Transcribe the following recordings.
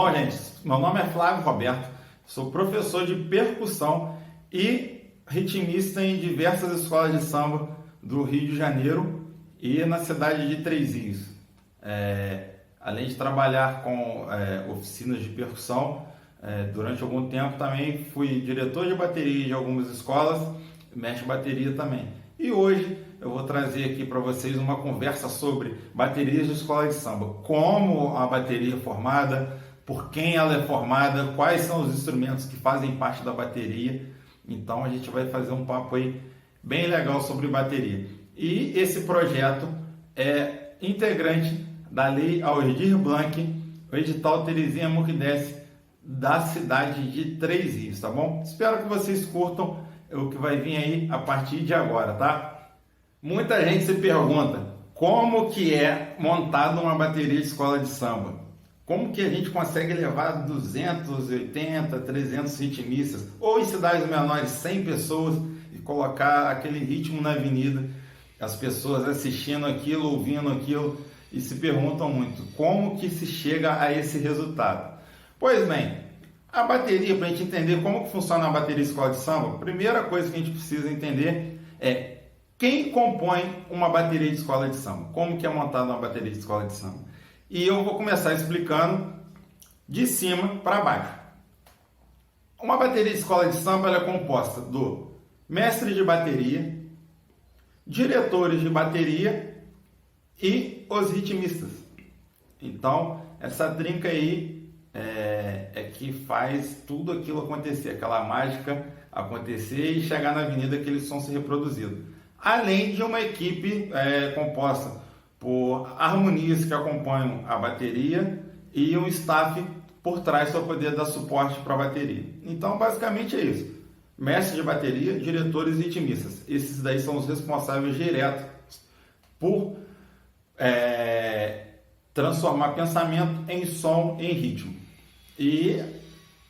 Bom, gente, meu nome é Flávio Roberto, sou professor de percussão e ritmista em diversas escolas de samba do Rio de Janeiro e na cidade de Três Rios. Além de trabalhar com oficinas de percussão, durante algum tempo também fui diretor de bateria de algumas escolas, mestre bateria também. E hoje eu vou trazer aqui para vocês uma conversa sobre baterias de escola de samba, como a bateria é formada, por quem ela é formada, quais são os instrumentos que fazem parte da bateria. Então a gente vai fazer um papo aí bem legal sobre bateria. E esse projeto é integrante da Lei Aldir Blanc, o edital Terezinha Mukdessi da cidade de Três Rios, tá bom? Espero que vocês curtam o que vai vir aí a partir de agora, tá? Muita gente se pergunta como que é montada uma bateria de escola de samba. Como que a gente consegue levar 280, 300 ritmistas, ou em cidades menores 100 pessoas e colocar aquele ritmo na avenida, as pessoas assistindo aquilo, ouvindo aquilo e se perguntam muito como que se chega a esse resultado. Pois bem, a bateria, para a gente entender como que funciona a bateria de escola de samba, a primeira coisa que a gente precisa entender é quem compõe uma bateria de escola de samba, como que é montada uma bateria de escola de samba. E eu vou começar explicando de cima para baixo. Uma bateria de escola de samba ela é composta do mestre de bateria, diretores de bateria e os ritmistas. Então, essa trinca aí é que faz tudo aquilo acontecer, aquela mágica acontecer e chegar na avenida aquele som ser reproduzido. Além de uma equipe composta por harmonias que acompanham a bateria e um staff por trás para poder dar suporte para a bateria. Então, basicamente é isso. Mestre de bateria, diretores e ritmistas. Esses daí são os responsáveis diretos por transformar pensamento em som, em ritmo. E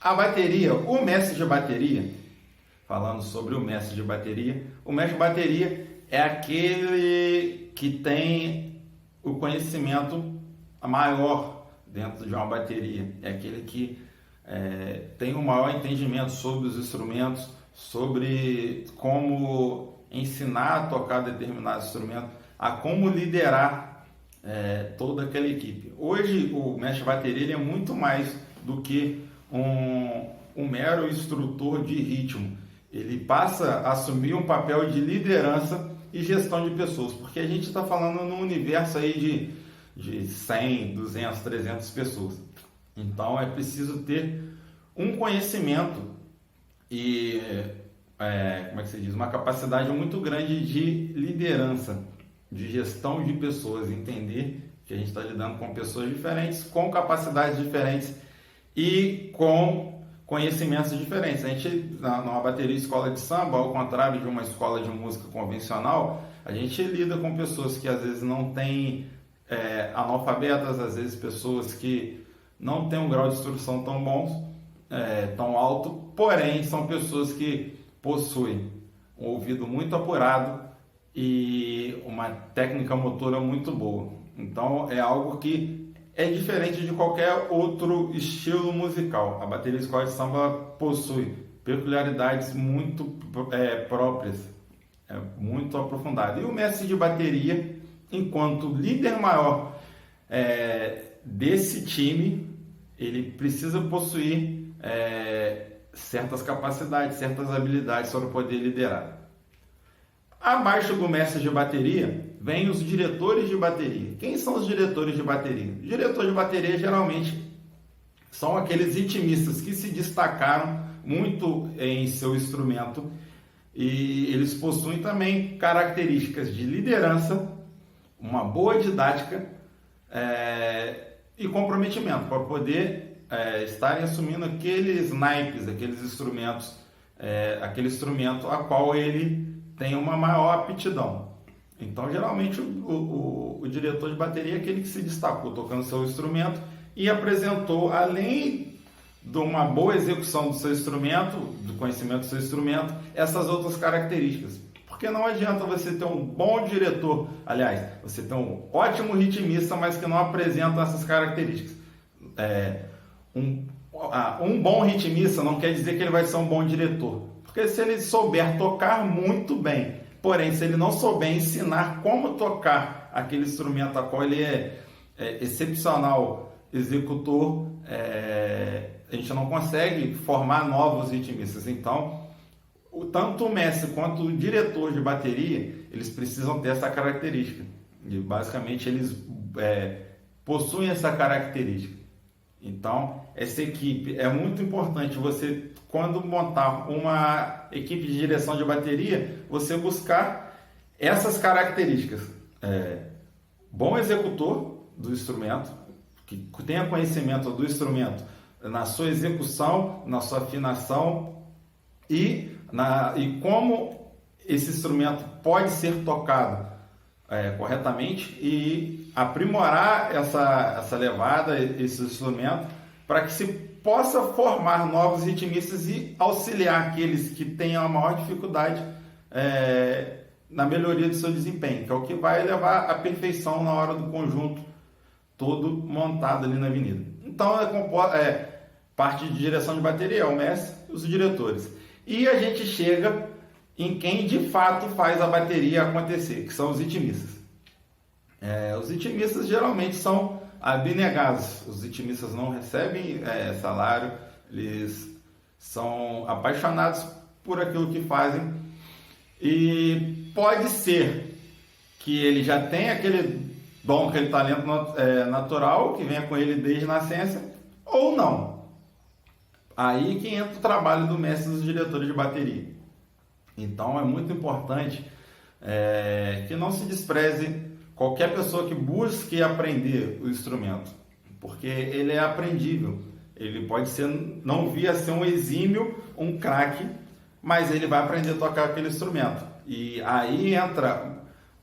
a bateria, o mestre de bateria, falando sobre o mestre de bateria, o mestre de bateria é aquele que tem o conhecimento maior dentro de uma bateria, é aquele que tem o maior entendimento sobre os instrumentos, sobre como ensinar a tocar determinado instrumento, a como liderar toda aquela equipe. Hoje o mestre de bateria ele é muito mais do que um mero instrutor de ritmo. Ele passa a assumir um papel de liderança e gestão de pessoas, porque a gente está falando num universo aí de 100, 200, 300 pessoas. Então é preciso ter um conhecimento e, como é que se diz, uma capacidade muito grande de liderança, de gestão de pessoas, entender que a gente está lidando com pessoas diferentes, com capacidades diferentes e com conhecimentos diferentes. A gente, numa bateria de escola de samba, ao contrário de uma escola de música convencional, a gente lida com pessoas que às vezes não têm analfabetas, às vezes pessoas que não têm um grau de instrução tão bom, tão alto, porém são pessoas que possuem um ouvido muito apurado e uma técnica motora muito boa. Então é algo que é diferente de qualquer outro estilo musical. A bateria de escola de samba possui peculiaridades muito próprias, muito aprofundadas. E o mestre de bateria, enquanto líder maior desse time, ele precisa possuir certas capacidades, certas habilidades para poder liderar. Abaixo do mestre de bateria, vem os diretores de bateria. Quem são os diretores de bateria? Os diretores de bateria geralmente são aqueles ritmistas que se destacaram muito em seu instrumento e eles possuem também características de liderança, uma boa didática e comprometimento para poder estarem assumindo aqueles naipes, aqueles instrumentos, aquele instrumento a qual ele tem uma maior aptidão. Então, geralmente, o diretor de bateria é aquele que se destacou tocando seu instrumento e apresentou, além de uma boa execução do seu instrumento, do conhecimento do seu instrumento, essas outras características. Porque não adianta você ter um bom diretor, aliás, você ter um ótimo ritmista, mas que não apresenta essas características. um bom ritmista não quer dizer que ele vai ser um bom diretor, porque se ele souber tocar muito bem, porém se ele não souber ensinar como tocar aquele instrumento a qual ele é excepcional executor, a gente não consegue formar novos ritmistas. Então, tanto o mestre quanto o diretor de bateria, eles precisam ter essa característica. E basicamente eles possuem essa característica. Então, essa equipe é muito importante. Você, quando montar uma equipe de direção de bateria, você buscar essas características. Bom executor do instrumento, que tenha conhecimento do instrumento na sua execução, na sua afinação e como esse instrumento pode ser tocado corretamente e aprimorar essa levada, esse instrumento, para que se possa formar novos ritmistas e auxiliar aqueles que tenham a maior dificuldade na melhoria do seu desempenho, que é o que vai levar à perfeição na hora do conjunto todo montado ali na avenida. Então, parte de direção de bateria, o mestre e os diretores. E a gente chega em quem de fato faz a bateria acontecer, que são os ritmistas. Os ritmistas geralmente são abnegados. Os ritmistas não recebem salário, eles são apaixonados por aquilo que fazem. E pode ser que ele já tenha aquele dom, aquele talento natural que venha com ele desde a nascença, ou não. Aí que entra o trabalho do mestre e dos diretores de bateria. Então é muito importante que não se despreze qualquer pessoa que busque aprender o instrumento, porque ele é aprendível. Ele pode não vir a ser um exímio, um craque, mas ele vai aprender a tocar aquele instrumento. E aí entra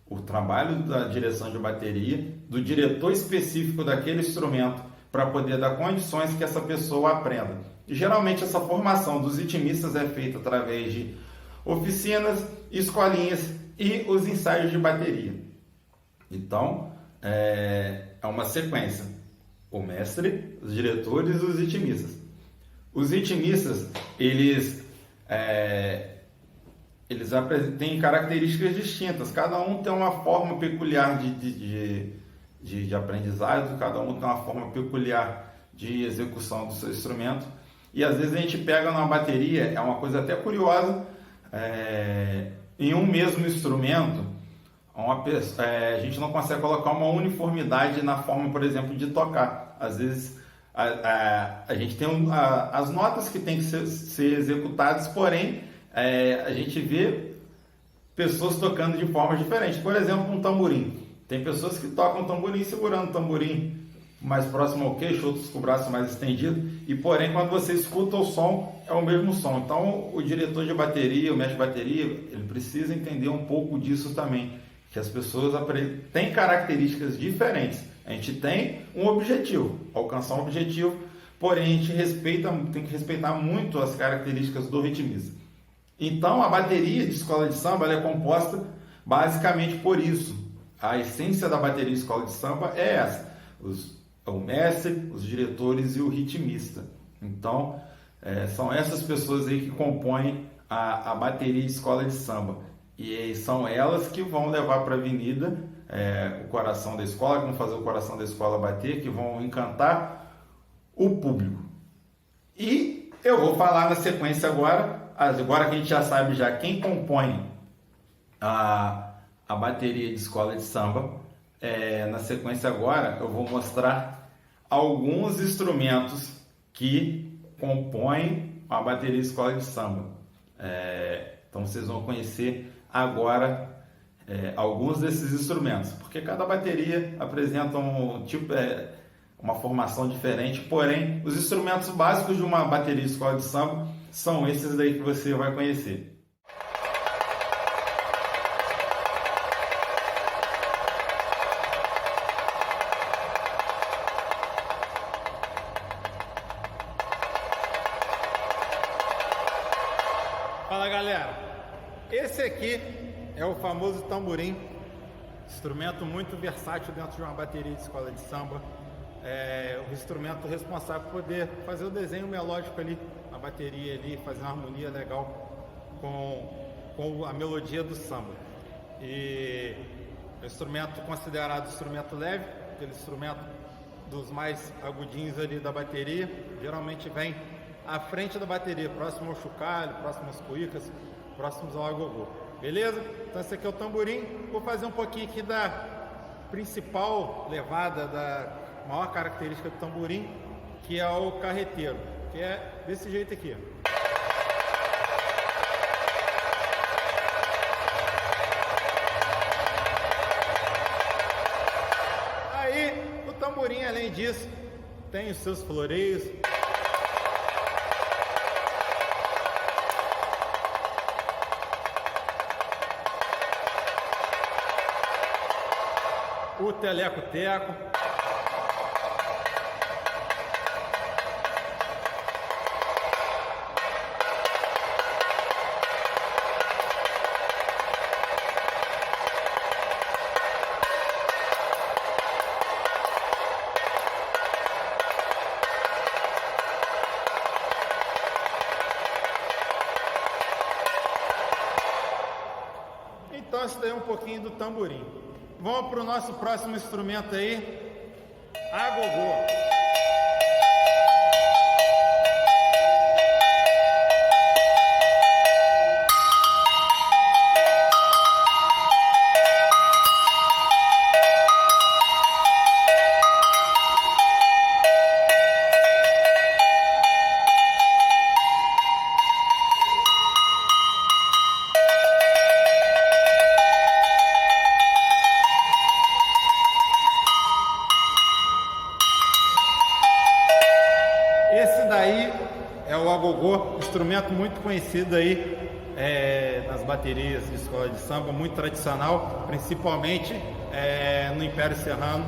o trabalho da direção de bateria, do diretor específico daquele instrumento, para poder dar condições que essa pessoa aprenda. E geralmente essa formação dos ritmistas é feita através de oficinas, escolinhas e os ensaios de bateria. Então, é uma sequência. O mestre, os diretores e os ritmistas. Os ritmistas, eles têm características distintas. Cada um tem uma forma peculiar de aprendizado, cada um tem uma forma peculiar de execução do seu instrumento. E às vezes a gente pega numa bateria, é uma coisa até curiosa, em um mesmo instrumento, a gente não consegue colocar uma uniformidade na forma, por exemplo, de tocar. Às vezes a gente tem as notas que têm que ser executadas, porém a gente vê pessoas tocando de formas diferentes. Por exemplo, um tamborim. Tem pessoas que tocam tamborim segurando o tamborim mais próximo ao queixo, outros com o braço mais estendido, e porém quando você escuta o som, é o mesmo som. Então o diretor de bateria, o mestre de bateria, ele precisa entender um pouco disso também, que as pessoas têm características diferentes. A gente tem um objetivo, alcançar um objetivo, porém a gente tem que respeitar muito as características do ritmista. Então a bateria de escola de samba ela é composta basicamente por isso. A essência da bateria de escola de samba é essa: o mestre, os diretores e o ritmista. Então são essas pessoas aí que compõem a bateria de escola de samba. E são elas que vão levar para a avenida o coração da escola, que vão fazer o coração da escola bater, que vão encantar o público. E eu vou falar na sequência agora que a gente já sabe quem compõe a bateria de escola de samba. Na sequência agora eu vou mostrar alguns instrumentos que compõem a bateria de escola de samba. Então vocês vão conhecer agora alguns desses instrumentos, porque cada bateria apresenta uma formação diferente, porém os instrumentos básicos de uma bateria de escola de samba são esses daí que você vai conhecer. Fala galera, esse aqui é o famoso tamborim, instrumento muito versátil dentro de uma bateria de escola de samba. o instrumento responsável por poder fazer o desenho melódico ali, a bateria ali, fazer uma harmonia legal com a melodia do samba. E o instrumento considerado instrumento leve, aquele instrumento dos mais agudinhos ali da bateria, geralmente vem à frente da bateria, próximo ao chocalho, próximo às cuícas, próximos ao agogô. Beleza? Então esse aqui é o tamborim. Vou fazer um pouquinho aqui da principal levada, da maior característica do tamborim, que é o carreteiro, que é desse jeito aqui. Aí, o tamborim, além disso, tem os seus floreios. O teleco-teco. Então, isso daí é um pouquinho do tamborim. Vamos para o nosso próximo instrumento aí, agogô. Esse daí é o agogô, instrumento muito conhecido aí nas baterias de escola de samba, muito tradicional, principalmente no Império Serrano,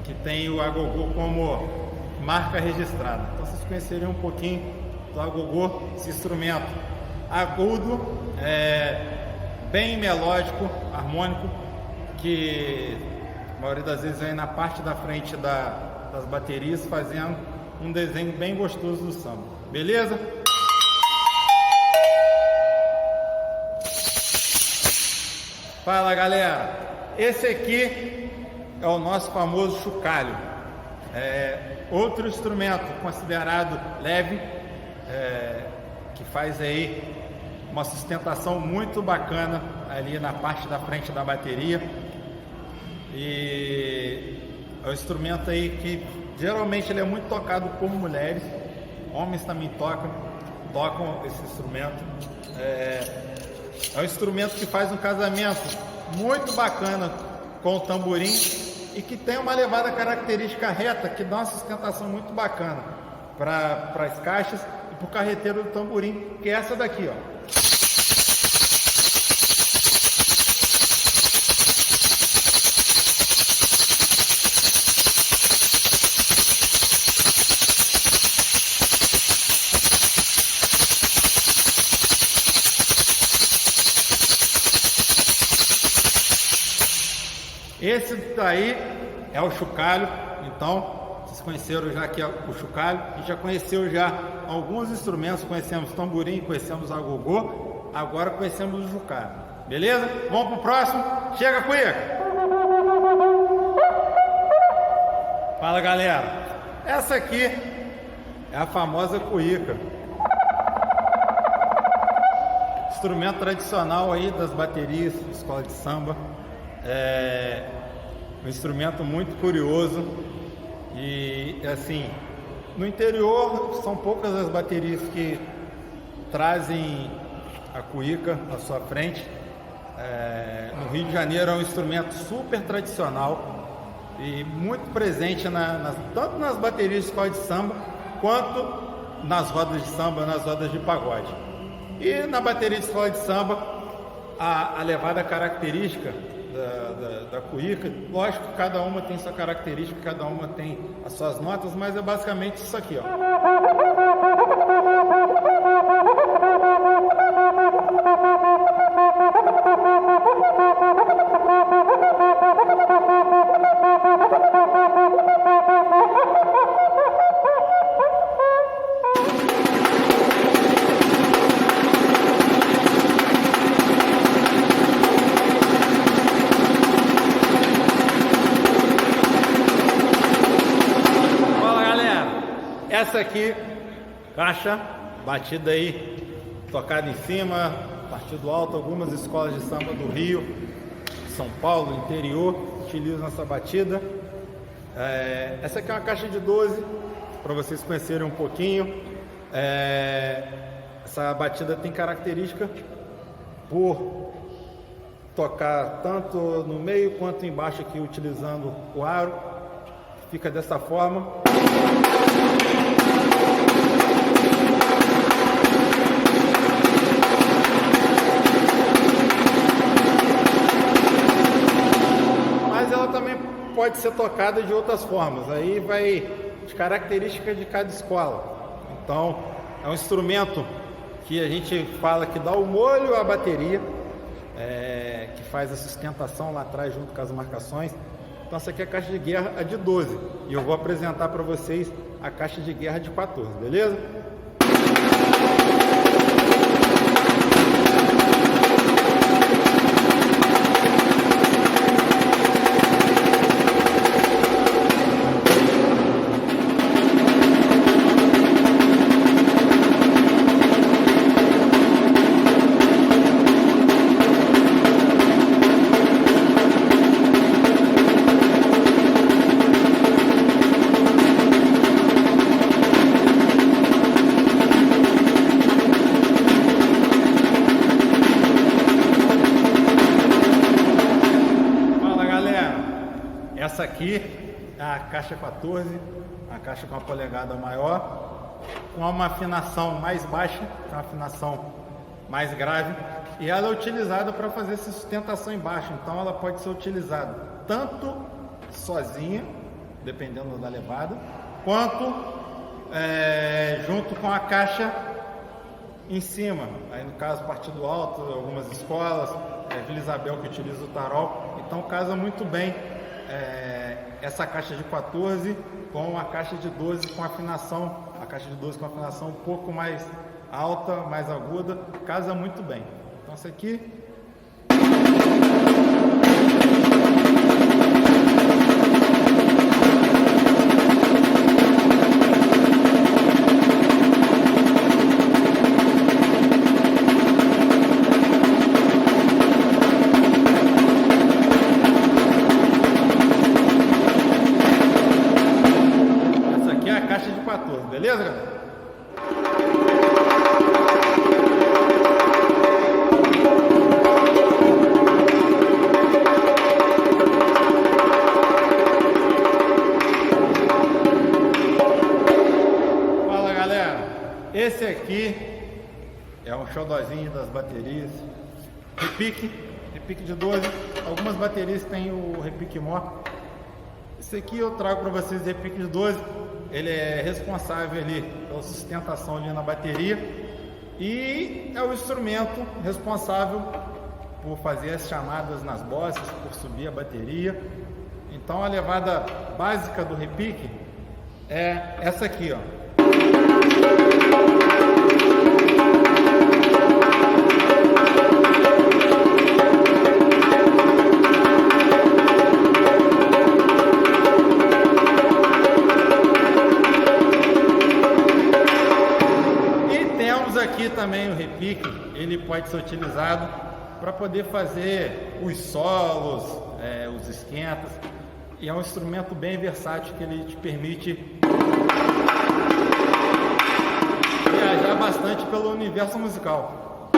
que tem o agogô como marca registrada. Então vocês conheceriam um pouquinho do agogô, esse instrumento agudo, bem melódico, harmônico, que a maioria das vezes vem na parte da frente das baterias, fazendo um desenho bem gostoso do samba. Beleza? Fala, galera! Esse aqui é o nosso famoso chocalho. Outro instrumento considerado leve, que faz aí uma sustentação muito bacana ali na parte da frente da bateria. E é um instrumento aí que geralmente ele é muito tocado por mulheres, homens também tocam esse instrumento. É um instrumento que faz um casamento muito bacana com o tamborim e que tem uma levada característica reta, que dá uma sustentação muito bacana para as caixas e para o carreteiro do tamborim, que é essa daqui, ó. Esse daí é o chocalho. Então, vocês conheceram já que é o chocalho, a gente já conheceu já alguns instrumentos, conhecemos tamborim, conhecemos agogô, agora conhecemos o chocalho. Beleza? Vamos pro próximo. Chega, cuíca! Fala, galera! Essa aqui é a famosa cuíca. Instrumento tradicional aí das baterias, escola de samba. É um instrumento muito curioso e assim, no interior são poucas as baterias que trazem a cuíca à sua frente. No Rio de Janeiro é um instrumento super tradicional e muito presente tanto nas baterias de escola de samba quanto nas rodas de samba, nas rodas de pagode. E na bateria de escola de samba, a levada característica da cuíca, lógico que cada uma tem sua característica, cada uma tem as suas notas, mas é basicamente isso aqui, ó. Essa aqui, caixa batida aí, tocada em cima, partido alto. Algumas escolas de samba do Rio, São Paulo, interior, utilizam essa batida. Essa aqui é uma caixa de 12, para vocês conhecerem um pouquinho. Essa batida tem característica por tocar tanto no meio quanto embaixo aqui, utilizando o aro. Fica dessa forma. Mas ela também pode ser tocada de outras formas. Aí vai de características de cada escola. Então, é um instrumento que a gente fala que dá o molho à bateria, que faz a sustentação lá atrás junto com as marcações. Então essa aqui é a caixa de guerra, a de 12, e eu vou apresentar para vocês a caixa de guerra de 14, beleza? Essa aqui é a caixa 14, a caixa com uma polegada maior, com uma afinação mais baixa, uma afinação mais grave, e ela é utilizada para fazer essa sustentação embaixo. Então ela pode ser utilizada tanto sozinha, dependendo da levada, quanto junto com a caixa em cima. Aí no caso partido alto, algumas escolas, Vila Isabel que utiliza o tarol, então casa muito bem essa caixa de 14 com a caixa de 12 com afinação, a caixa de 12 com afinação um pouco mais alta, mais aguda, casa muito bem. Então essa aqui beleza, galera? Fala, galera. Esse aqui é um xodózinho das baterias. Repique de 12. Algumas baterias têm o repique maior. Esse aqui eu trago para vocês de repique de 12. Ele é responsável ali pela sustentação ali na bateria e é o instrumento responsável por fazer as chamadas nas bosses, por subir a bateria. Então a levada básica do repique é essa aqui, ó. Aqui também o repique, ele pode ser utilizado para poder fazer os solos, os esquentas, e é um instrumento bem versátil que ele te permite viajar bastante pelo universo musical.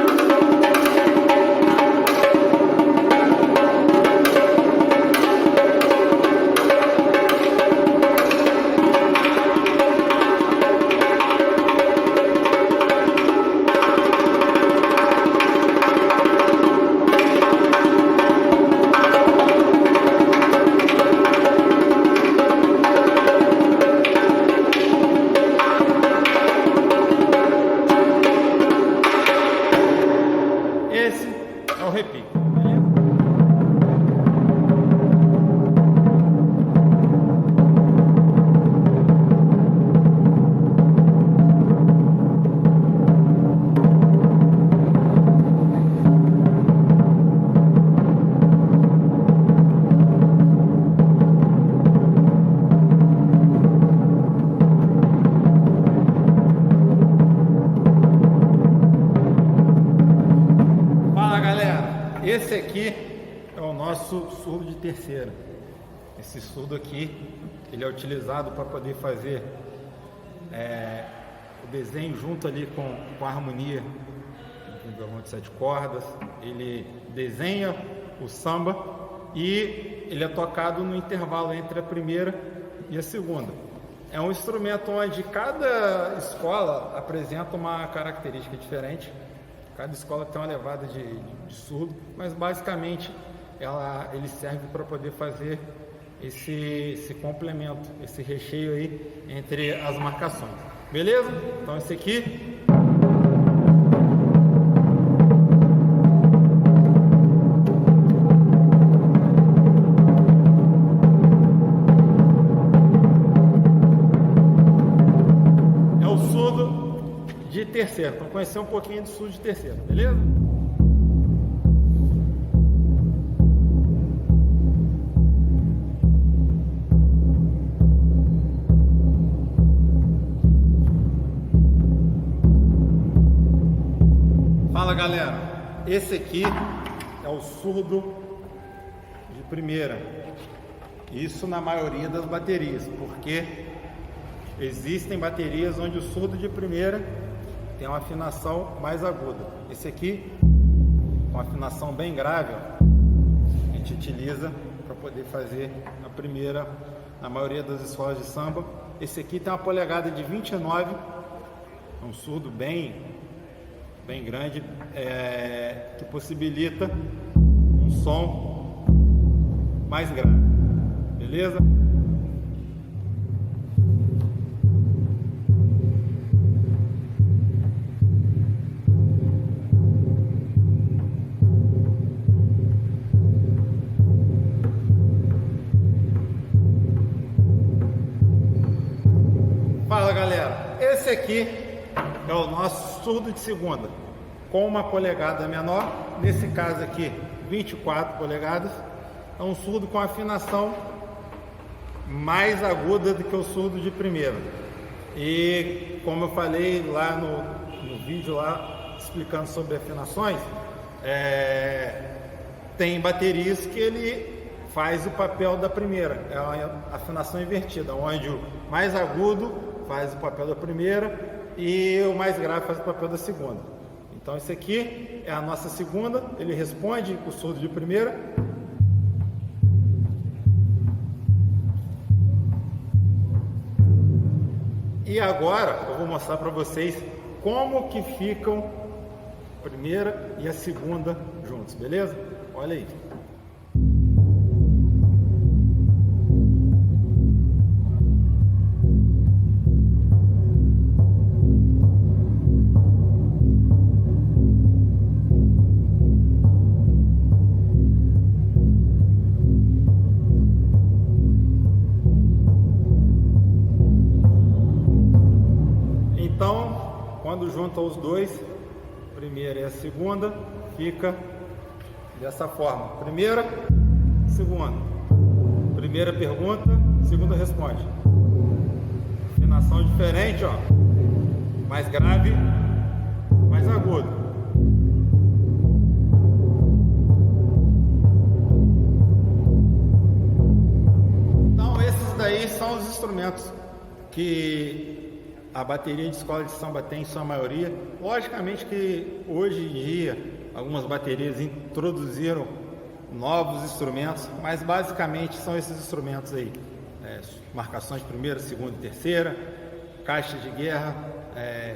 é o nosso surdo de terceira. Esse surdo aqui, ele é utilizado para poder fazer o desenho junto ali com a harmonia do violão de 7 cordas. Ele desenha o samba e ele é tocado no intervalo entre a primeira e a segunda. É um instrumento onde cada escola apresenta uma característica diferente. Cada escola tem uma levada de surdo, mas basicamente ele serve para poder fazer esse complemento, esse recheio aí entre as marcações. Beleza? Então esse aqui é o surdo de terceira. Então conhecer um pouquinho de surdo de terceira, beleza? Fala galera, esse aqui é o surdo de primeira, isso na maioria das baterias, porque existem baterias onde o surdo de primeira tem uma afinação mais aguda. Esse aqui, com afinação bem grave, ó, a gente utiliza para poder fazer a primeira na maioria das escolas de samba. Esse aqui tem uma polegada de 29, é um surdo bem grande, que possibilita um som mais grave, beleza? Fala galera, esse aqui é o nosso surdo de segunda, com uma polegada menor, nesse caso aqui 24 polegadas, é um surdo com afinação mais aguda do que o surdo de primeira. E como eu falei lá no vídeo lá explicando sobre afinações, tem baterias que ele faz o papel da primeira, é uma afinação invertida, onde o mais agudo faz o papel da primeira e o mais grave faz o papel da segunda. Então esse aqui é a nossa segunda, ele responde o surdo de primeira. E agora eu vou mostrar para vocês como que ficam a primeira e a segunda juntos, beleza? Olha aí. Então, quando junta os dois, a primeira e a segunda, fica dessa forma. Primeira, segunda. Primeira pergunta, segunda responde. Afinação diferente, ó. Mais grave, mais agudo. Então, esses daí são os instrumentos que a bateria de escola de samba tem em sua maioria. Logicamente que hoje em dia algumas baterias introduziram novos instrumentos, mas basicamente são esses instrumentos aí, marcações de primeira, segunda e terceira, caixa de guerra,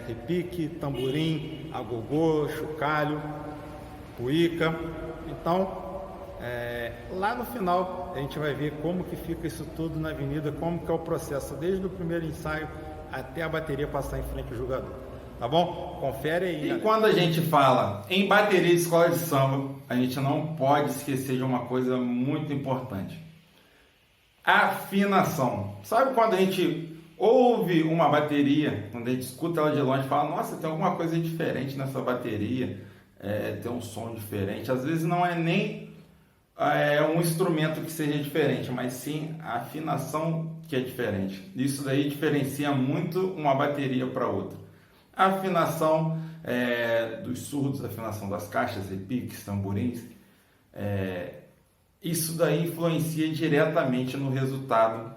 repique, tamborim, agogô, chocalho, cuíca. Então lá no final a gente vai ver como que fica isso tudo na avenida, como que é o processo desde o primeiro ensaio até a bateria passar em frente ao jogador, tá bom? Confere aí. E quando a gente fala em bateria de escola de samba, a gente não pode esquecer de uma coisa muito importante: afinação. Sabe quando a gente ouve uma bateria, quando a gente escuta ela de longe e fala, nossa, tem alguma coisa diferente nessa bateria, tem um som diferente. Às vezes não é nem um instrumento que seja diferente, mas sim a afinação que é diferente. Isso daí diferencia muito uma bateria para outra. A afinação dos surdos, a afinação das caixas, repiques, tamborins, isso daí influencia diretamente no resultado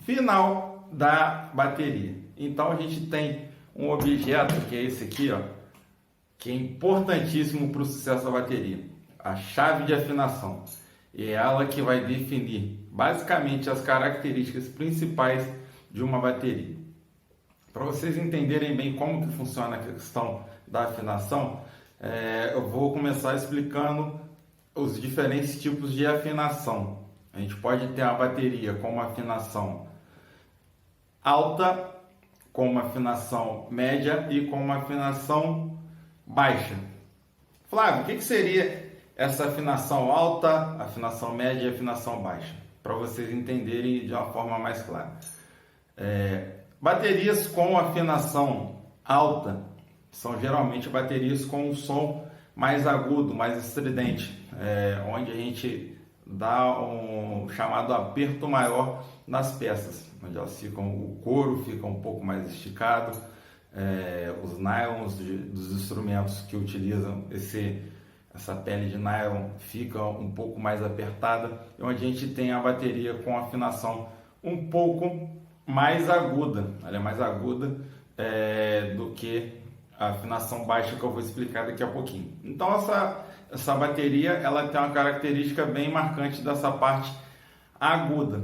final da bateria. Então a gente tem um objeto que é esse aqui, ó, que é importantíssimo para o sucesso da bateria, a chave de afinação. E é ela que vai definir basicamente as características principais de uma bateria. Para vocês entenderem bem como que funciona a questão da afinação, eu vou começar explicando os diferentes tipos de afinação. A gente pode ter a bateria com uma afinação alta, com uma afinação média e com uma afinação baixa. Flávio, o que seria essa afinação alta, afinação média e afinação baixa? Para vocês entenderem de uma forma mais clara. Baterias com afinação alta são geralmente baterias com um som mais agudo, mais estridente, onde a gente dá um chamado aperto maior nas peças, onde elas ficam, o couro fica um pouco mais esticado, os nylons dos instrumentos que utilizam essa pele de nylon fica um pouco mais apertada, onde a gente tem a bateria com afinação um pouco mais aguda, ela é mais aguda do que a afinação baixa que eu vou explicar daqui a pouquinho. Então essa bateria ela tem uma característica bem marcante dessa parte aguda.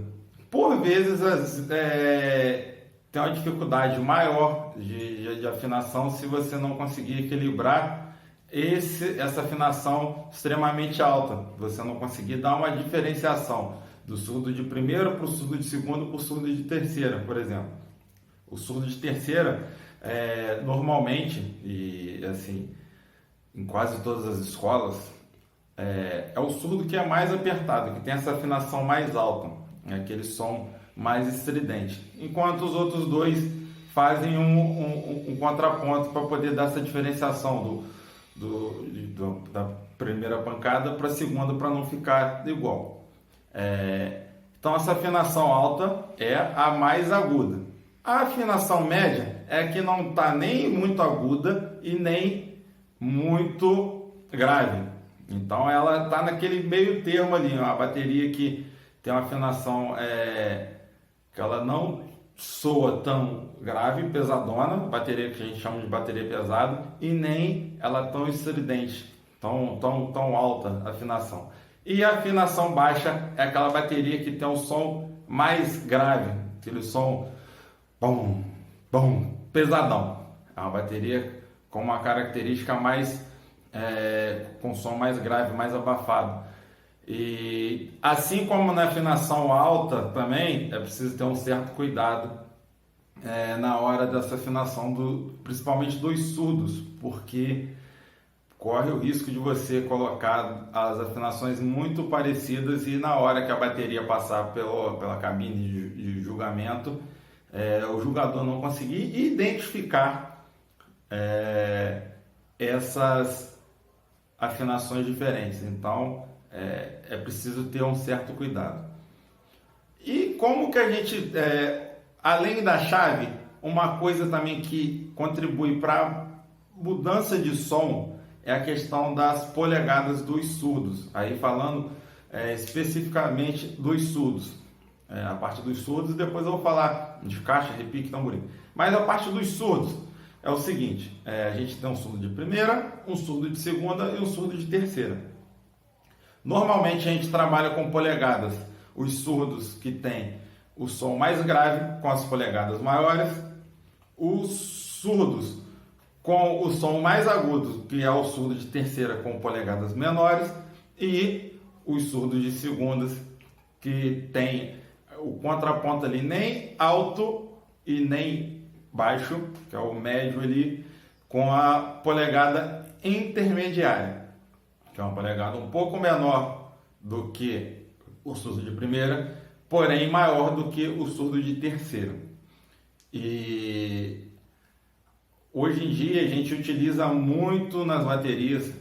Por vezes tem uma dificuldade maior de afinação se você não conseguir equilibrar essa afinação extremamente alta, você não conseguir dar uma diferenciação do surdo de primeira para o surdo de segunda para o surdo de terceira, por exemplo. O surdo de terceira, normalmente, e assim, em quase todas as escolas, é o surdo que é mais apertado, que tem essa afinação mais alta, aquele som mais estridente, enquanto os outros dois fazem um contraponto para poder dar essa diferenciação da primeira pancada para a segunda, para não ficar igual. Então essa afinação alta é a mais aguda. A afinação média é a que não está nem muito aguda e nem muito grave. Então ela está naquele meio termo ali, uma bateria que tem uma afinação que ela não soa tão grave, pesadona, bateria que a gente chama de bateria pesada, e nem ela tão estridente, tão alta a afinação. E a afinação baixa é aquela bateria que tem um som mais grave, aquele som bom, pesadão. É uma bateria com uma característica mais, com som mais grave, mais abafado. E assim como na afinação alta também, é preciso ter um certo cuidado na hora dessa afinação, principalmente dos surdos, porque corre o risco de você colocar as afinações muito parecidas e na hora que a bateria passar pela cabine de julgamento, o julgador não conseguir identificar essas afinações diferentes. Então, é preciso ter um certo cuidado. E como que a gente, além da chave, uma coisa também que contribui para a mudança de som é a questão das polegadas dos surdos. Aí falando especificamente dos surdos, a parte dos surdos, depois eu vou falar de caixa, repique, tamborim. Mas a parte dos surdos é o seguinte, a gente tem um surdo de primeira, um surdo de segunda e um surdo de terceira. Normalmente a gente trabalha com polegadas, os surdos que têm o som mais grave com as polegadas maiores, os surdos com o som mais agudo, que é o surdo de terceira com polegadas menores, e os surdos de segundas que tem o contraponto ali nem alto e nem baixo, que é o médio ali, com a polegada intermediária, que é uma polegada um pouco menor do que o surdo de primeira, porém maior do que o surdo de terceira. E hoje em dia a gente utiliza muito nas baterias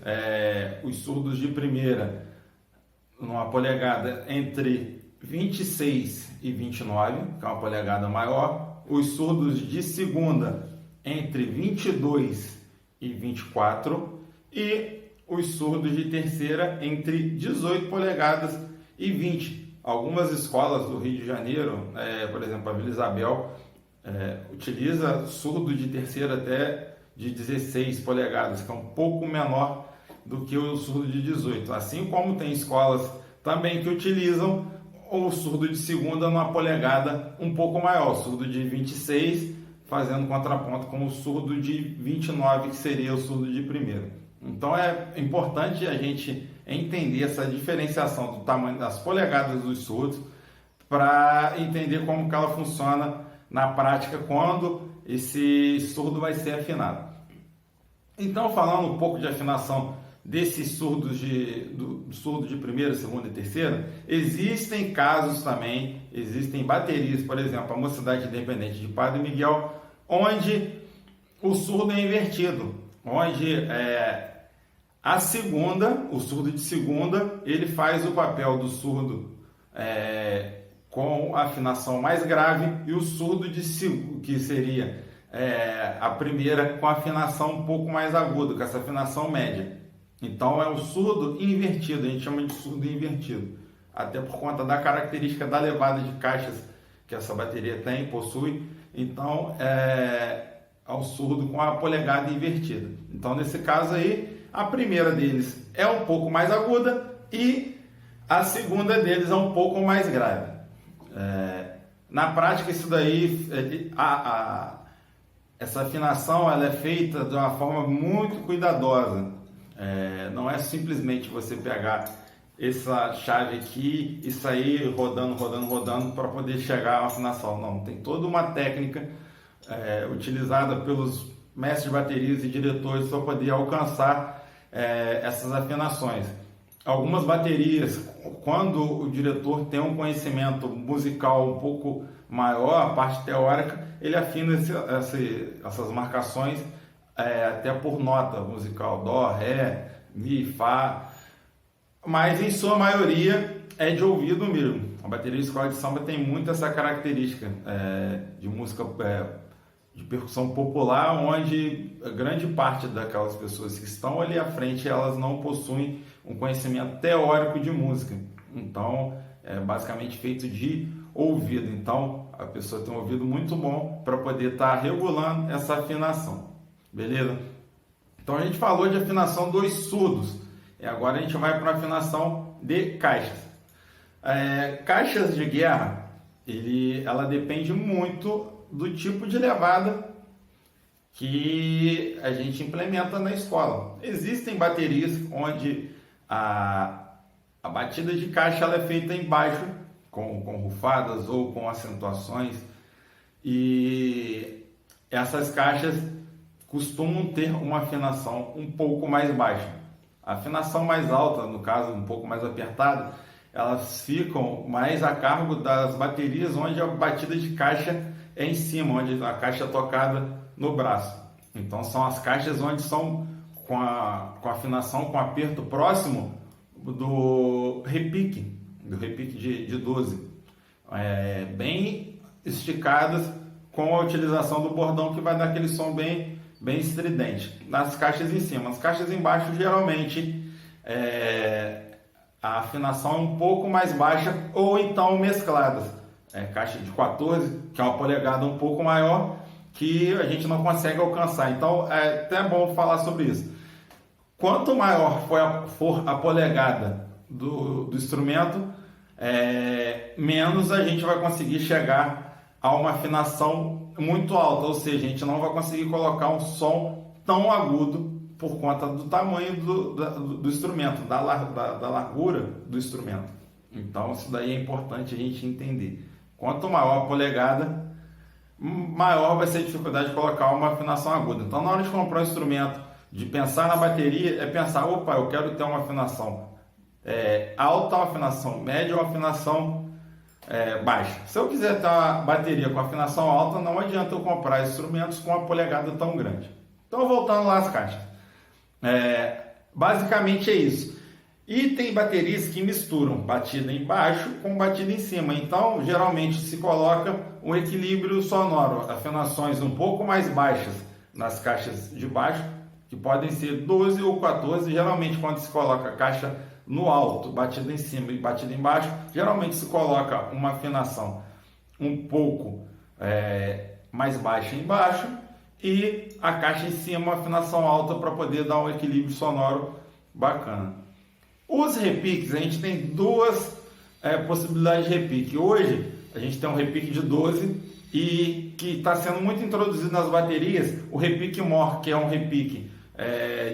os surdos de primeira numa polegada entre 26 e 29, que é uma polegada maior, os surdos de segunda entre 22 e 24 e os surdos de terceira entre 18 polegadas e 20. Algumas escolas do Rio de Janeiro, por exemplo, a Vila Isabel, utiliza surdo de terceira até de 16 polegadas, que é um pouco menor do que o surdo de 18. Assim como tem escolas também que utilizam o surdo de segunda numa polegada um pouco maior, o surdo de 26, fazendo contraponto com o surdo de 29, que seria o surdo de primeira. Então é importante a gente entender essa diferenciação do tamanho das polegadas dos surdos para entender como que ela funciona na prática quando esse surdo vai ser afinado. Então, falando um pouco de afinação desses surdos do surdo de primeira, segunda e terceira, existem casos também, existem baterias, por exemplo, a Mocidade Independente de Padre Miguel, onde o surdo é invertido, onde a segunda, o surdo de segunda, ele faz o papel do surdo com a afinação mais grave e o surdo de segunda, que seria a primeira, com a afinação um pouco mais aguda, com essa afinação média. Então é um surdo invertido, a gente chama de surdo invertido, até por conta da característica da levada de caixas que essa bateria possui. Então é um surdo com a polegada invertida. Então nesse caso aí, a primeira deles é um pouco mais aguda e a segunda deles é um pouco mais grave. Na prática, isso daí, essa afinação ela é feita de uma forma muito cuidadosa. Não é simplesmente você pegar essa chave aqui e sair rodando para poder chegar à afinação. Não, tem toda uma técnica utilizada pelos mestres de baterias e diretores para poder alcançar essas afinações. Algumas baterias, quando o diretor tem um conhecimento musical um pouco maior, a parte teórica, ele afina essas marcações até por nota musical, dó, ré, mi, fá, mas em sua maioria é de ouvido mesmo. A bateria de escola de samba tem muito essa característica de música de percussão popular, onde a grande parte daquelas pessoas que estão ali à frente, elas não possuem um conhecimento teórico de música. Então, é basicamente feito de ouvido. Então, a pessoa tem um ouvido muito bom para poder estar regulando essa afinação. Beleza? Então, a gente falou de afinação dos surdos. E agora a gente vai para a afinação de caixas. Caixas de guerra, ela depende muito do tipo de levada que a gente implementa na escola. Existem baterias onde a batida de caixa ela é feita embaixo, com rufadas ou com acentuações, e essas caixas costumam ter uma afinação um pouco mais baixa. A afinação mais alta, no caso um pouco mais apertada, elas ficam mais a cargo das baterias onde a batida de caixa é em cima, onde a caixa é tocada no braço. Então são as caixas onde são com a afinação, com aperto próximo do repique de 12. Bem esticadas, com a utilização do bordão, que vai dar aquele som bem estridente. Nas caixas em cima. As caixas embaixo, geralmente, a afinação é um pouco mais baixa ou então mescladas. Caixa de 14, que é uma polegada um pouco maior, que a gente não consegue alcançar. Então, é até bom falar sobre isso. Quanto maior for a polegada do instrumento, menos a gente vai conseguir chegar a uma afinação muito alta, ou seja, a gente não vai conseguir colocar um som tão agudo por conta do tamanho do instrumento, da largura do instrumento. Então, isso daí é importante a gente entender. Quanto maior a polegada, maior vai ser a dificuldade de colocar uma afinação aguda. Então, na hora de comprar um instrumento, de pensar na bateria, pensar, opa, eu quero ter uma afinação alta, uma afinação média ou uma afinação baixa. Se eu quiser ter uma bateria com afinação alta, não adianta eu comprar instrumentos com uma polegada tão grande. Então, voltando lá às caixas. Basicamente é isso. E tem baterias que misturam batida embaixo com batida em cima. Então, geralmente se coloca um equilíbrio sonoro, afinações um pouco mais baixas nas caixas de baixo, que podem ser 12 ou 14. Geralmente, quando se coloca a caixa no alto, batida em cima e batida embaixo, geralmente se coloca uma afinação um pouco mais baixa embaixo e a caixa em cima uma afinação alta para poder dar um equilíbrio sonoro bacana. Os repiques, a gente tem duas possibilidades de repique. Hoje a gente tem um repique de 12 e que está sendo muito introduzido nas baterias, o repique MOR, que é um repique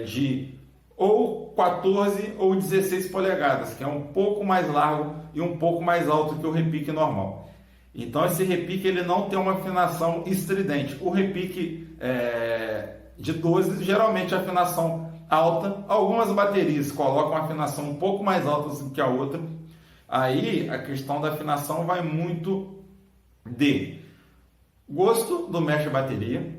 de ou 14 ou 16 polegadas, que é um pouco mais largo e um pouco mais alto que o repique normal. Então esse repique ele não tem uma afinação estridente. O repique de 12 geralmente é afinação alta. Algumas baterias colocam a afinação um pouco mais alta do que a outra. Aí a questão da afinação vai muito de gosto do mestre de bateria,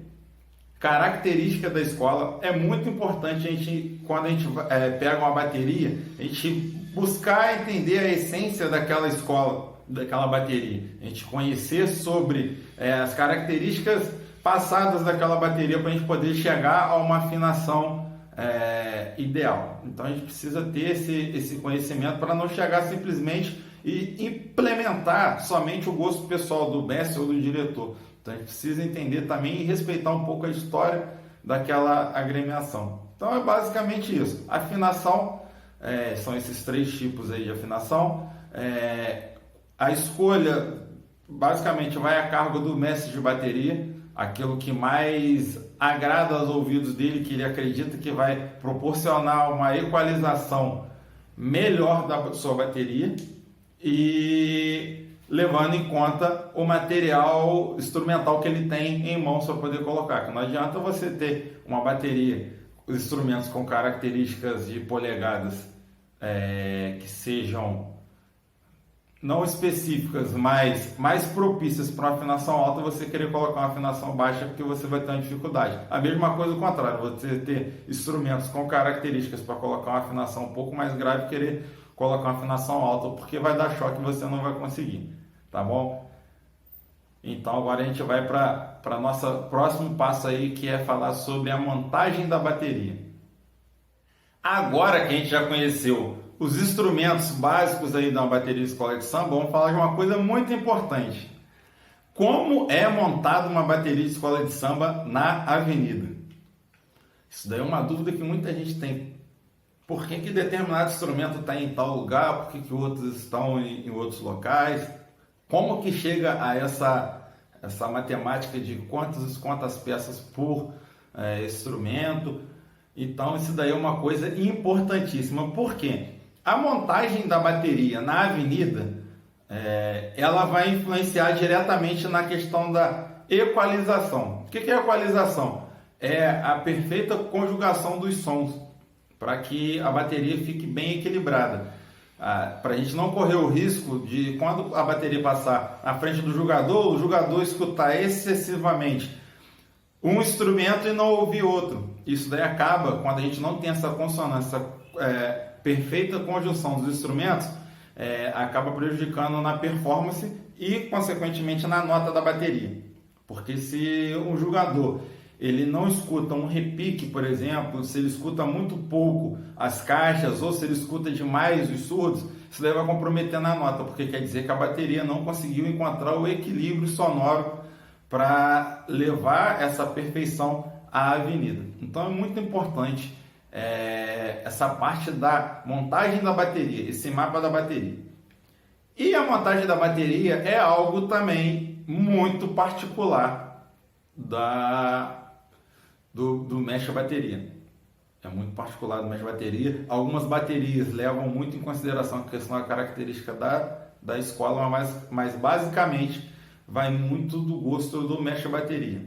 característica da escola. É muito importante quando a gente pega uma bateria, a gente buscar entender a essência daquela escola, daquela bateria, a gente conhecer sobre as características passadas daquela bateria para a gente poder chegar a uma afinação ideal. Então a gente precisa ter esse conhecimento para não chegar simplesmente e implementar somente o gosto pessoal do mestre ou do diretor. Então a gente precisa entender também e respeitar um pouco a história daquela agremiação. Então é basicamente isso. Afinação, são esses 3 tipos aí de afinação. A escolha basicamente vai a cargo do mestre de bateria, aquilo que mais agrada aos ouvidos dele, que ele acredita que vai proporcionar uma equalização melhor da sua bateria e levando em conta o material instrumental que ele tem em mãos para poder colocar. Que não adianta você ter uma bateria, os instrumentos com características de polegadas que sejam não específicas, mas mais propícias para uma afinação alta, você querer colocar uma afinação baixa porque você vai ter uma dificuldade. A mesma coisa ao contrário, você ter instrumentos com características para colocar uma afinação um pouco mais grave, querer colocar uma afinação alta, porque vai dar choque e você não vai conseguir, tá bom? Então agora a gente vai para nosso próximo passo aí, que é falar sobre a montagem da bateria. Agora que a gente já conheceu os instrumentos básicos aí da bateria de escola de samba, vamos falar de uma coisa muito importante. Como é montada uma bateria de escola de samba na avenida? Isso daí é uma dúvida que muita gente tem. Por que determinado instrumento está em tal lugar? Por que outros estão em outros locais? Como que chega a essa matemática de quantas peças por instrumento? Então isso daí é uma coisa importantíssima. Por quê? A montagem da bateria na avenida, ela vai influenciar diretamente na questão da equalização. O que é equalização? É a perfeita conjugação dos sons, para que a bateria fique bem equilibrada. Para a gente não correr o risco de, quando a bateria passar na frente do jogador, o jogador escutar excessivamente um instrumento e não ouvir outro. Isso daí acaba, quando a gente não tem essa consonância, perfeita conjunção dos instrumentos, acaba prejudicando na performance e, consequentemente, na nota da bateria. Porque se um jogador ele não escuta um repique, por exemplo, se ele escuta muito pouco as caixas ou se ele escuta demais os surdos, isso daí vai comprometer na nota, porque quer dizer que a bateria não conseguiu encontrar o equilíbrio sonoro para levar essa perfeição à avenida. Então é muito importante essa parte da montagem da bateria, esse mapa da bateria. E a montagem da bateria é algo também muito particular do mestre bateria. É muito particular do mestre bateria. Algumas baterias levam muito em consideração a questão da característica da escola, mas basicamente vai muito do gosto do mestre bateria.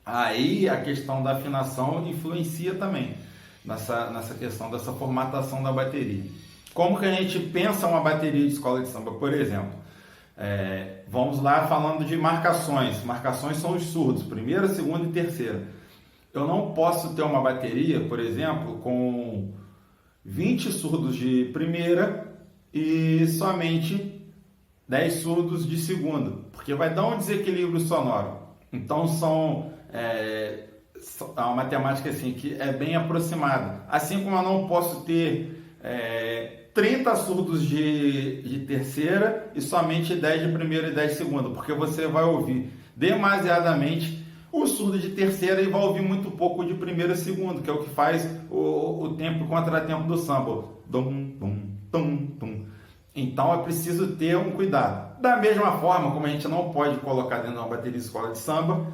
Aí a questão da afinação influencia também nessa questão dessa formatação da bateria. Como que a gente pensa uma bateria de escola de samba? Por exemplo, vamos lá falando de marcações. Marcações são os surdos, primeira, segunda e terceira. Eu não posso ter uma bateria, por exemplo, com 20 surdos de primeira e somente 10 surdos de segunda, porque vai dar um desequilíbrio sonoro. Então é uma matemática assim, que é bem aproximada. Assim como eu não posso ter 30 surdos de terceira e somente 10 de primeira e 10 de segunda, porque você vai ouvir demasiadamente o surdo de terceira e vai ouvir muito pouco de primeira e segunda, que é o que faz o tempo e contratempo do samba. Dum, dum, dum, dum. Então é preciso ter um cuidado. Da mesma forma como a gente não pode colocar dentro de uma bateria de escola de samba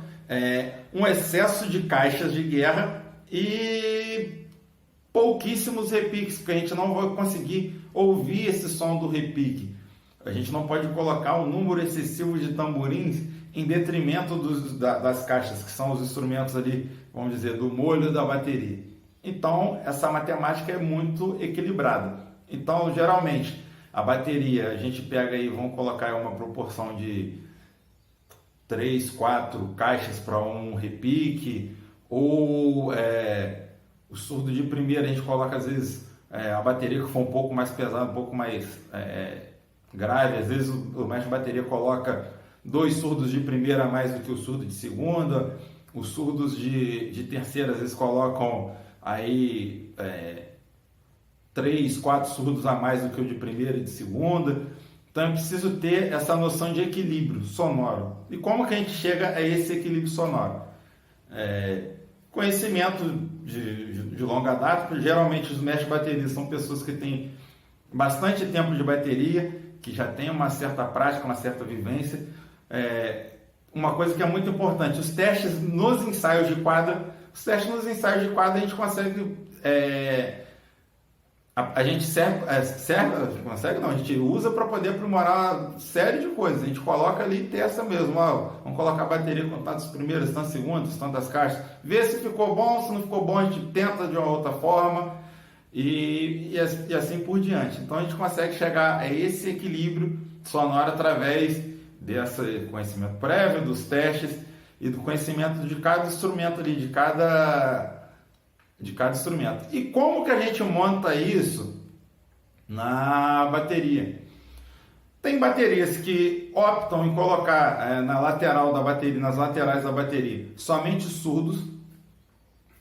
um excesso de caixas de guerra e pouquíssimos repiques, porque a gente não vai conseguir ouvir esse som do repique. A gente não pode colocar um número excessivo de tamborins em detrimento das caixas, que são os instrumentos ali, vamos dizer, do molho da bateria. Então, essa matemática é muito equilibrada. Então, geralmente, a bateria, a gente pega aí, vamos colocar uma proporção de 3, 4 caixas para um repique, ou o surdo de primeira, a gente coloca às vezes a bateria que for um pouco mais pesada, um pouco mais grave, às vezes o mestre de bateria coloca 2 surdos de primeira a mais do que o surdo de segunda, os surdos de terceira às vezes colocam aí 3, 4 surdos a mais do que o de primeira e de segunda. Então é preciso ter essa noção de equilíbrio sonoro. E como que a gente chega a esse equilíbrio sonoro? Conhecimento de longa data, porque geralmente os mestres de bateria são pessoas que têm bastante tempo de bateria, que já têm uma certa prática, uma certa vivência. Uma coisa que é muito importante, os testes nos ensaios de quadra, a gente consegue a gente a gente usa para poder aprimorar uma série de coisas. A gente coloca ali e testa mesmo. Vamos colocar a bateria com tantas primeiras, tantas segundas, tantas caixas. Vê se ficou bom, se não ficou bom, a gente tenta de uma outra forma e assim por diante. Então a gente consegue chegar a esse equilíbrio sonoro através desse conhecimento prévio, dos testes e do conhecimento de cada instrumento ali, de cada instrumento. E como que a gente monta isso na bateria? Tem baterias que optam em colocar na lateral da bateria, nas laterais da bateria, somente surdos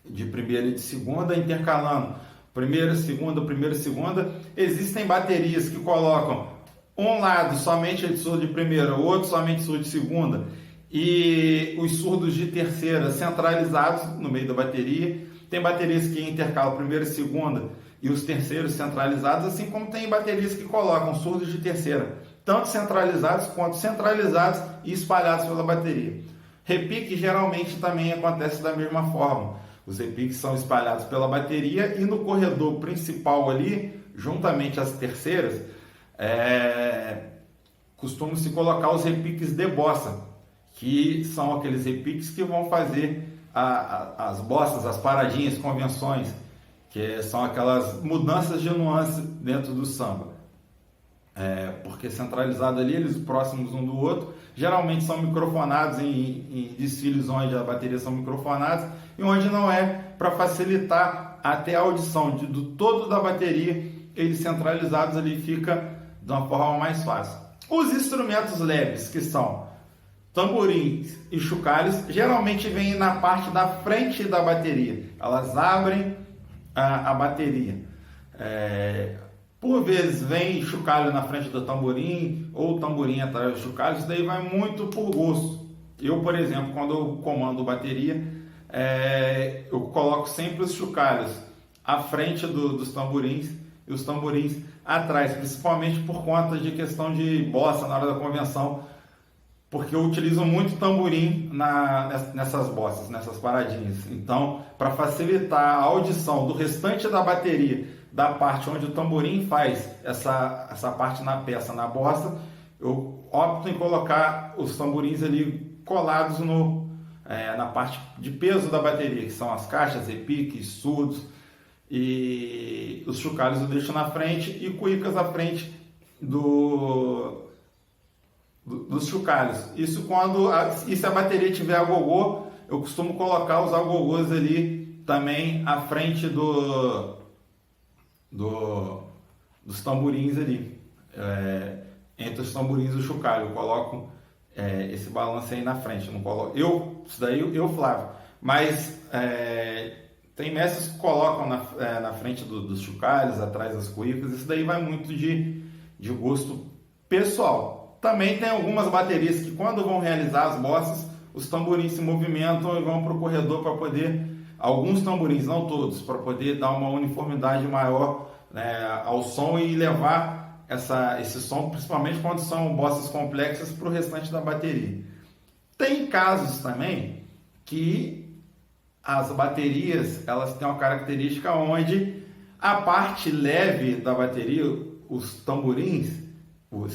de primeira e de segunda, intercalando primeira, segunda. Existem baterias que colocam um lado somente de surdo de primeira, o outro somente surdo de segunda, e os surdos de terceira centralizados no meio da bateria. Tem baterias que intercalam primeira e segunda e os terceiros centralizados, assim como tem baterias que colocam surdos de terceira, tanto centralizados quanto centralizados e espalhados pela bateria. Repique geralmente também acontece da mesma forma. Os repiques são espalhados pela bateria e no corredor principal ali, juntamente às terceiras, costumam-se colocar os repiques de bossa, que são aqueles repiques que vão fazer as bossas, as paradinhas, convenções, que são aquelas mudanças de nuance dentro do samba. Porque centralizado ali, eles próximos um do outro, geralmente são microfonados em desfiles onde a bateria são microfonadas e onde não é, para facilitar até a audição do todo da bateria, eles centralizados ali fica de uma forma mais fácil. Os instrumentos leves, que são tamborins e chocalhos, geralmente vêm na parte da frente da bateria. Elas abrem a bateria. Por vezes vem chocalho na frente do tamborim ou tamborim atrás do chocalho. Isso daí vai muito por gosto. Eu, por exemplo, quando eu comando bateria, eu coloco sempre os chocalhos à frente dos tamborins e os tamborins atrás, principalmente por conta de questão de bossa na hora da convenção, porque eu utilizo muito tamborim nessas bossas, nessas paradinhas. Então, para facilitar a audição do restante da bateria, da parte onde o tamborim faz essa parte na peça, na bossa, eu opto em colocar os tamborins ali colados na parte de peso da bateria, que são as caixas, repiques, surdos, e os chocalhos eu deixo na frente e cuícas à frente dos chocalhos. Isso se a bateria tiver agogô, eu costumo colocar os agogôs ali também à frente dos tamborins ali, entre os tamborins e o chocalho. Eu coloco esse balanço aí na frente. Não coloco, isso daí eu, Flávio, mas Tem mestres que colocam na frente dos chocalhos, atrás das cuícas. Isso daí vai muito de gosto pessoal. Também tem algumas baterias que, quando vão realizar as bosses, os tamborins se movimentam e vão para o corredor para poder, alguns tamborins, não todos, para poder dar uma uniformidade maior, né, ao som e levar esse som, principalmente quando são bosses complexas, para o restante da bateria. Tem casos também que as baterias, elas têm uma característica onde a parte leve da bateria, os tamborins,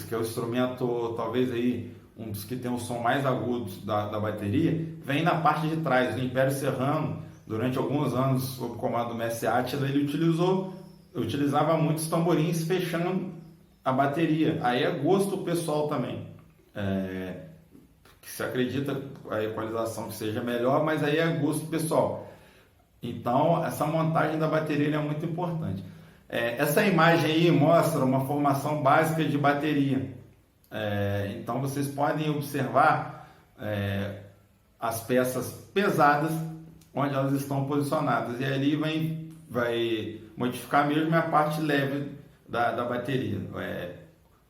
que é o instrumento talvez aí um dos que tem o som mais agudo da bateria, vem na parte de trás. O Império Serrano, durante alguns anos, sob o comando do mestre Átila, ele utilizava muitos tamborins fechando a bateria. Aí é gosto pessoal também. Que se acredita a equalização que seja melhor, mas aí é gosto pessoal. Então, essa montagem da bateria é muito importante. Essa imagem aí mostra uma formação básica de bateria. Então, vocês podem observar as peças pesadas, onde elas estão posicionadas. E ali vai modificar mesmo a parte leve da bateria.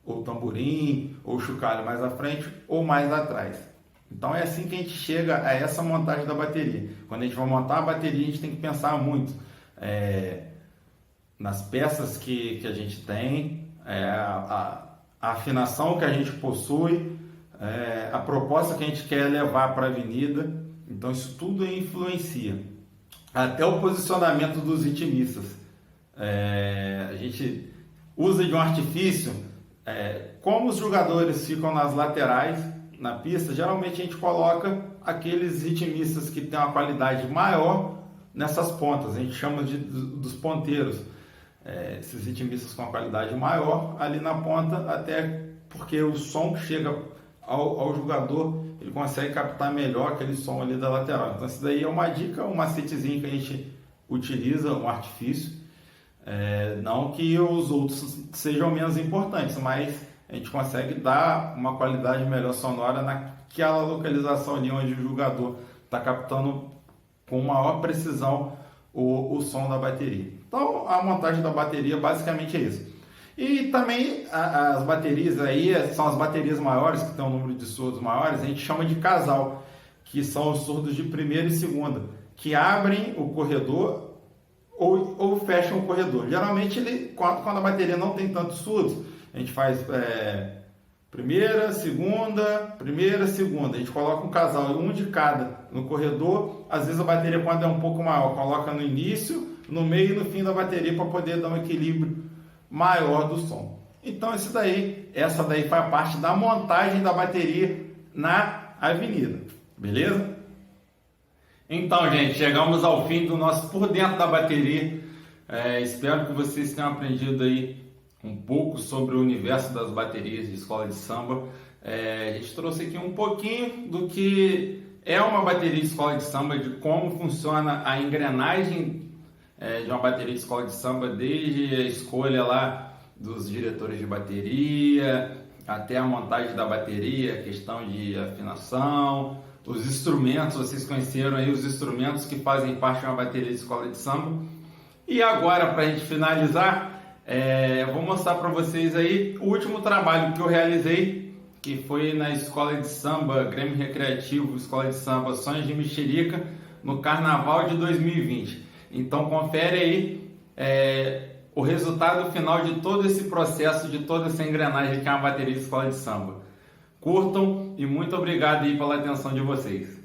Ou tamborim, ou chocalho mais à frente, ou mais atrás. Então é assim que a gente chega a essa montagem da bateria. Quando a gente vai montar a bateria, a gente tem que pensar muito nas peças que a gente tem, a afinação que a gente possui, a proposta que a gente quer levar para a avenida. Então isso tudo influencia. Até o posicionamento dos ritmistas. A gente usa de um artifício, como os jogadores ficam nas laterais na pista, geralmente a gente coloca aqueles ritmistas que têm uma qualidade maior nessas pontas. A gente chama dos ponteiros. Esses ritmistas com uma qualidade maior ali na ponta, até porque o som que chega ao jogador, ele consegue captar melhor aquele som ali da lateral. Então isso daí é uma dica, um macetezinho que a gente utiliza, um artifício. Não que os outros sejam menos importantes, mas a gente consegue dar uma qualidade melhor sonora naquela localização ali onde o jogador está captando com maior precisão o som da bateria. Então a montagem da bateria basicamente é isso. E também as baterias aí são as baterias maiores, que tem um número de surdos maiores, a gente chama de casal, que são os surdos de primeira e segunda, que abrem o corredor ou fecham o corredor. Geralmente, quando a bateria não tem tantos surdos, a gente faz primeira, segunda. A gente coloca um casal, um de cada no corredor. Às vezes a bateria, quando é um pouco maior, coloca no início, no meio e no fim da bateria para poder dar um equilíbrio maior do som. Então essa daí faz parte da montagem da bateria na avenida. Beleza? Então, gente, chegamos ao fim do nosso Por Dentro da Bateria. Espero que vocês tenham aprendido aí um pouco sobre o universo das baterias de escola de samba. A gente trouxe aqui um pouquinho do que é uma bateria de escola de samba, de como funciona a engrenagem de uma bateria de escola de samba, desde a escolha lá dos diretores de bateria, até a montagem da bateria, a questão de afinação, os instrumentos. Vocês conheceram aí os instrumentos que fazem parte de uma bateria de escola de samba. E agora, para a gente finalizar, eu vou mostrar para vocês aí o último trabalho que eu realizei, que foi na escola de samba, Grêmio Recreativo, escola de samba Sonhos de Mexerica, no Carnaval de 2020. Então confere aí o resultado final de todo esse processo, de toda essa engrenagem que é uma bateria de escola de samba. Curtam e muito obrigado aí pela atenção de vocês.